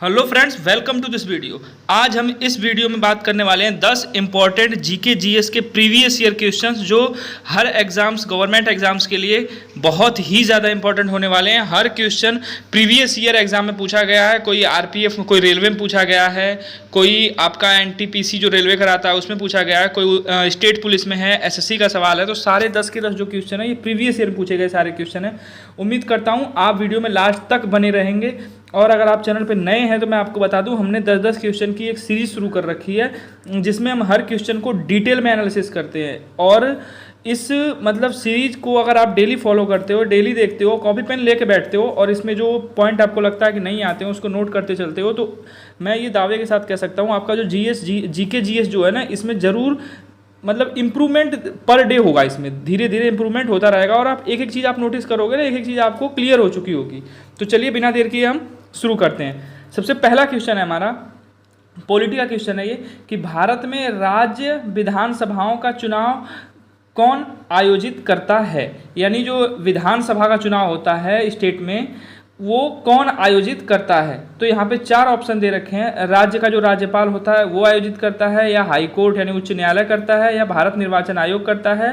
Hello friends, welcome to this video. आज हम इस वीडियो में बात करने वाले हैं 10 इंपॉर्टेंट जीके जीएस के प्रीवियस ईयर क्वेश्चंस जो हर एग्जाम्स गवर्नमेंट एग्जाम्स के लिए बहुत ही ज़्यादा इंपॉर्टेंट होने वाले हैं। हर क्वेश्चन प्रीवियस ईयर एग्जाम में पूछा गया है, कोई आरपीएफ में, कोई रेलवे में पूछा गया है, कोई आपका एनटीपीसी जो रेलवे कराता है उसमें पूछा गया है, कोई स्टेट पुलिस में है, एसएससी का सवाल है। तो सारे 10 के 10 जो क्वेश्चन है ये प्रीवियस ईयर में पूछे गए सारे क्वेश्चन हैं। उम्मीद करता हूँ आप वीडियो में लास्ट तक बने रहेंगे। और अगर आप चैनल पे नए हैं तो मैं आपको बता दूं, हमने 10-10 क्वेश्चन की एक सीरीज शुरू कर रखी है जिसमें हम हर क्वेश्चन को डिटेल में एनालिसिस करते हैं। और इस सीरीज को अगर आप डेली फॉलो करते हो, डेली देखते हो, कॉपी पेन लेके बैठते हो और इसमें जो पॉइंट आपको लगता है कि नहीं आते हो उसको नोट करते चलते हो, तो मैं ये दावे के साथ कह सकता हूँ आपका जो जीके जीएस जो है ना, इसमें ज़रूर इम्प्रूवमेंट पर डे होगा। इसमें धीरे धीरे इम्प्रूवमेंट होता रहेगा और आप एक एक चीज़ आप नोटिस करोगे ना, एक एक चीज़ आपको क्लियर हो चुकी होगी। तो चलिए बिना देर किए हम शुरू करते हैं। सबसे पहला क्वेश्चन है हमारा पॉलिटी का क्वेश्चन है ये कि भारत में राज्य विधानसभाओं का चुनाव कौन आयोजित करता है। यानी जो विधानसभा का चुनाव होता है स्टेट में, वो कौन आयोजित करता है। तो यहाँ पे 4 ऑप्शन दे रखे हैं। राज्य का जो राज्यपाल होता है वो आयोजित करता है, या हाई कोर्ट यानी उच्च न्यायालय करता है, या भारत निर्वाचन आयोग करता है,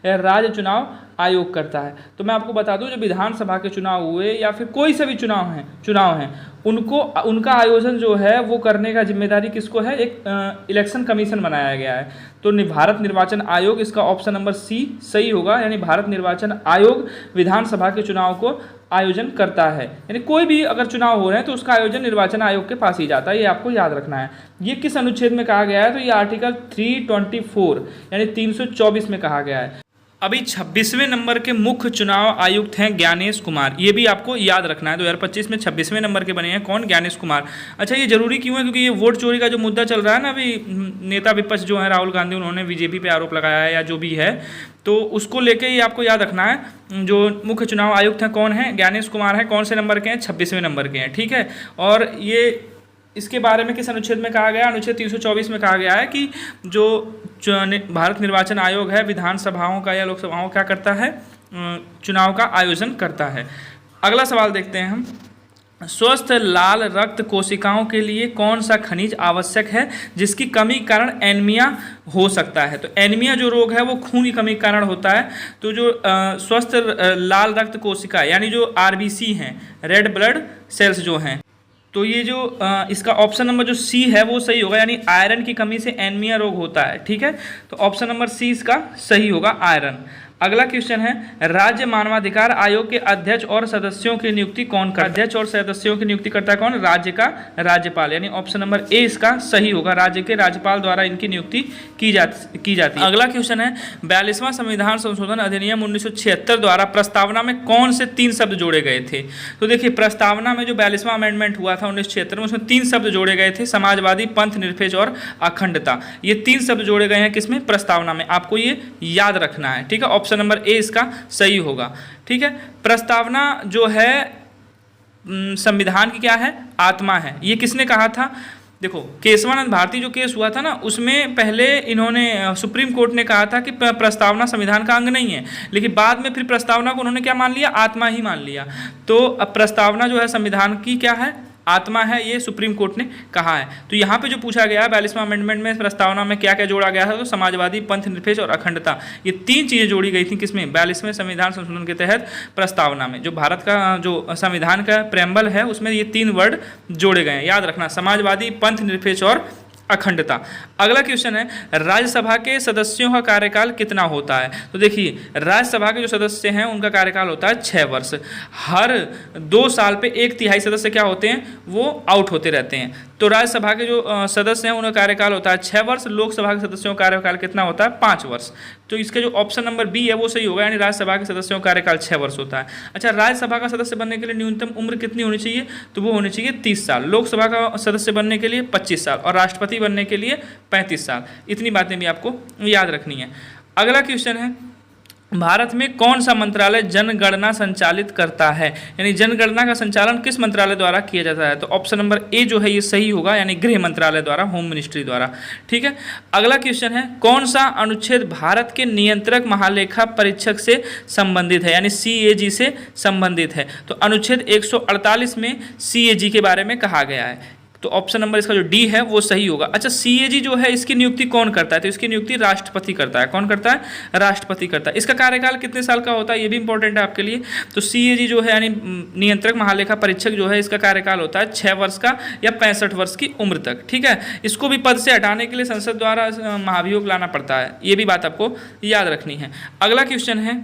या राज्य चुनाव आयोग करता है। तो मैं आपको बता दूं, जो विधानसभा के चुनाव हुए या फिर कोई से भी चुनाव हैं उनका आयोजन जो है वो करने का जिम्मेदारी किसको है, एक इलेक्शन कमीशन बनाया गया है। तो भारत निर्वाचन आयोग, इसका ऑप्शन नंबर सी सही होगा। यानी भारत निर्वाचन आयोग विधानसभा के चुनाव को आयोजन करता है। यानी कोई भी अगर चुनाव हो रहे हैं तो उसका आयोजन निर्वाचन आयोग के पास ही जाता है, ये आपको याद रखना है। ये किस अनुच्छेद में कहा गया है, तो ये आर्टिकल 324 यानी 324 में कहा गया है। अभी 26वें नंबर के मुख्य चुनाव आयुक्त हैं ज्ञानेश कुमार, ये भी आपको याद रखना है। 2025 में 26वें नंबर के बने हैं कौन, ज्ञानेश कुमार। अच्छा, ये जरूरी क्यों है, क्योंकि ये वोट चोरी का जो मुद्दा चल रहा है ना, अभी नेता विपक्ष जो है राहुल गांधी, उन्होंने बीजेपी पे आरोप लगाया है या जो भी है, तो उसको लेके ये आपको याद रखना है। जो मुख्य चुनाव आयुक्त हैं कौन है, ज्ञानेश कुमार है। कौन से नंबर के हैं, 26वें नंबर के हैं, ठीक है। और ये इसके बारे में किस अनुच्छेद में कहा गया, अनुच्छेद 324 में कहा गया है कि जो भारत निर्वाचन आयोग है विधानसभाओं का या लोकसभाओं क्या करता है, चुनाव का आयोजन करता है। अगला सवाल देखते हैं हम। स्वस्थ लाल रक्त कोशिकाओं के लिए कौन सा खनिज आवश्यक है जिसकी कमी के कारण एनीमिया हो सकता है। तो एनीमिया जो रोग है वो खून की कमी के कारण होता है। तो जो स्वस्थ लाल रक्त कोशिका यानी जो आरबीसी हैं, रेड ब्लड सेल्स जो हैं, तो ये जो इसका ऑप्शन नंबर जो सी है वो सही होगा। यानी आयरन की कमी से एनीमिया रोग होता है, ठीक है। तो ऑप्शन नंबर सी इसका सही होगा, आयरन। अगला क्वेश्चन है, राज्य मानवाधिकार आयोग के अध्यक्ष और सदस्यों की नियुक्ति कौन करता है। अध्यक्ष और सदस्यों की नियुक्ति करता है कौन, राज्य का राज्यपाल। यानी ऑप्शन नंबर ए इसका सही होगा, राज्य के राज्यपाल द्वारा इनकी नियुक्ति की जाती है। अगला क्वेश्चन है, 42वां संविधान संशोधन अधिनियम 1976 द्वारा प्रस्तावना में कौन से 3 शब्द जोड़े गए थे। तो देखिए, प्रस्तावना में जो 42वां अमेंडमेंट हुआ था 1976 में, उसमें 3 शब्द जोड़े गए थे, समाजवादी, पंथ निरपेक्ष और अखंडता। ये 3 शब्द जोड़े गए हैं किसमें, प्रस्तावना में। आपको ये याद रखना है, ठीक है। ऑप्शन नंबर ए इसका सही होगा, ठीक है। प्रस्तावना जो है संविधान की क्या है, आत्मा है। ये किसने कहा था, देखो केशवानंद भारती जो केस हुआ था ना, उसमें पहले इन्होंने सुप्रीम कोर्ट ने कहा था कि प्रस्तावना संविधान का अंग नहीं है, लेकिन बाद में फिर प्रस्तावना को उन्होंने क्या मान लिया, आत्मा ही मान लिया। तो अब प्रस्तावना जो है संविधान की क्या है, आत्मा है, ये सुप्रीम कोर्ट ने कहा है। तो यहाँ पे जो पूछा गया है 42वां अमेंडमेंट में प्रस्तावना में क्या क्या जोड़ा गया है, तो समाजवादी, पंथ निरपेक्ष और अखंडता, ये 3 चीज़ें जोड़ी गई थी किसमें, 42वें संविधान संशोधन के तहत प्रस्तावना में। जो भारत का जो संविधान का प्रेम्बल है उसमें ये 3 वर्ड जोड़े गए हैं, याद रखना, समाजवादी, पंथ निरपेक्ष और अखंडता। अगला क्वेश्चन है, राज्यसभा के सदस्यों का कार्यकाल कितना होता है। तो देखिए, राज्यसभा के जो सदस्य हैं उनका कार्यकाल होता है 6 वर्ष। हर 2 साल पे 1/3 सदस्य क्या होते हैं, वो आउट होते रहते हैं। तो राज्यसभा के जो सदस्य हैं उनका कार्यकाल होता है 6 वर्ष। लोकसभा के सदस्यों का कार्यकाल कितना होता है, 5 वर्ष। तो इसका जो ऑप्शन नंबर बी है वो सही होगा, यानी राज्यसभा के सदस्यों का कार्यकाल 6 वर्ष होता है। अच्छा, राज्यसभा का सदस्य बनने के लिए न्यूनतम उम्र कितनी होनी चाहिए, तो वो होनी चाहिए 30 साल। लोकसभा का सदस्य बनने के लिए 25 साल और राष्ट्रपति बनने के लिए 35 साल। इतनी बातें भी आपको याद रखनी है। अगला क्वेश्चन है, भारत में कौन सा मंत्रालय जनगणना संचालित करता है, यानी जनगणना का संचालन किस मंत्रालय द्वारा किया जाता है? तो ऑप्शन नंबर ए जो है ये सही होगा, यानी गृह मंत्रालय द्वारा, होम मिनिस्ट्री द्वारा। ठीक है, अगला क्वेश्चन है कौन सा अनुच्छेद भारत के नियंत्रक महालेखा परीक्षक से संबंधित है, यानी CAG से संबंधित है? तो अनुच्छेद 148 में CAG के बारे में कहा गया है, तो ऑप्शन नंबर इसका जो डी है वो सही होगा। अच्छा, CAG जो है इसकी नियुक्ति कौन करता है? तो इसकी नियुक्ति राष्ट्रपति करता है। कौन करता है? राष्ट्रपति करता है। इसका कार्यकाल कितने साल का होता है ये भी इंपॉर्टेंट है आपके लिए। तो CAG जो है यानी नियंत्रक महालेखा परीक्षक जो है इसका कार्यकाल होता है 6 वर्ष का या 65 वर्ष की उम्र तक। ठीक है, इसको भी पद से हटाने के लिए संसद द्वारा महाभियोग लाना पड़ता है, ये भी बात आपको याद रखनी है। अगला क्वेश्चन है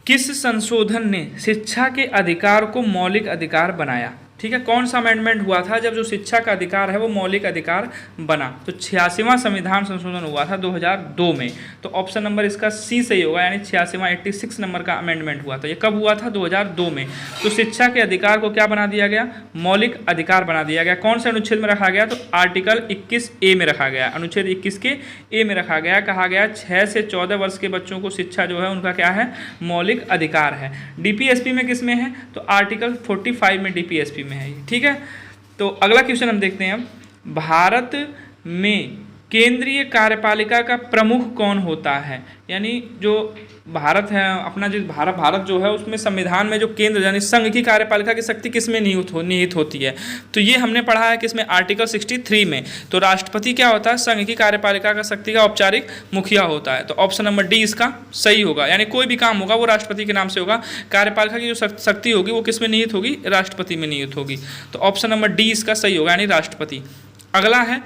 किस संशोधन ने शिक्षा के अधिकार को मौलिक अधिकार बनाया? ठीक है, कौन सा अमेंडमेंट हुआ था जब जो शिक्षा का अधिकार है वो मौलिक अधिकार बना? तो 86वां संविधान संशोधन हुआ था 2002 में। तो ऑप्शन नंबर इसका सी सही होगा, यानी 86वां 86 नंबर का अमेंडमेंट हुआ था। ये कब हुआ था? 2002 में। तो शिक्षा के अधिकार को क्या बना दिया गया? मौलिक अधिकार बना दिया गया। कौन से अनुच्छेद में रखा गया? तो आर्टिकल 21A में रखा गया, अनुच्छेद 21 के ए में रखा गया। कहा गया 6 से 14 वर्ष के बच्चों को शिक्षा जो है उनका क्या है? मौलिक अधिकार है। DPSP में किस में है? तो आर्टिकल 45 में DPSP में है। ठीक है, तो अगला क्वेश्चन हम देखते हैं। भारत में केंद्रीय कार्यपालिका का प्रमुख कौन होता है? यानी जो भारत है अपना, जो भारत जो है उसमें संविधान में जो केंद्र यानी संघ की कार्यपालिका की शक्ति किस में निहित होती है? तो ये हमने पढ़ा है किसमें? आर्टिकल 63 में। तो राष्ट्रपति क्या होता है? संघ की कार्यपालिका का शक्ति का औपचारिक मुखिया होता है। तो ऑप्शन नंबर डी इसका सही होगा, यानी कोई भी काम होगा वो राष्ट्रपति के नाम से होगा। कार्यपालिका की जो शक्ति होगी वो किस में निहित होगी? राष्ट्रपति में निहित होगी। तो ऑप्शन नंबर डी इसका सही होगा, यानी राष्ट्रपति। अगला है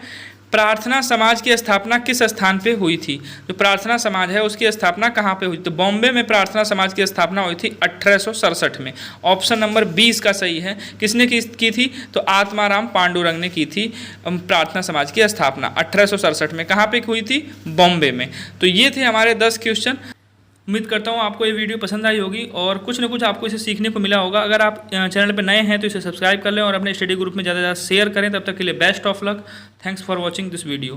प्रार्थना समाज की स्थापना किस स्थान पे हुई थी? जो प्रार्थना समाज है उसकी स्थापना कहाँ पे हुई? तो बॉम्बे में प्रार्थना समाज की स्थापना हुई थी 1867 में। ऑप्शन नंबर 20 का सही है। किसने की थी? तो आत्माराम पांडुरंग ने की थी प्रार्थना समाज की स्थापना 1867 में। कहाँ पे हुई थी? बॉम्बे में। तो ये थे हमारे 10 क्वेश्चन। उम्मीद करता हूँ आपको ये वीडियो पसंद आई होगी और कुछ ना कुछ आपको इसे सीखने को मिला होगा। अगर आप चैनल पर नए हैं तो इसे सब्सक्राइब कर लें और अपने स्टडी ग्रुप में ज़्यादा से ज़्यादा शेयर करें। तब तक के लिए best of luck. Thanks for watching this video.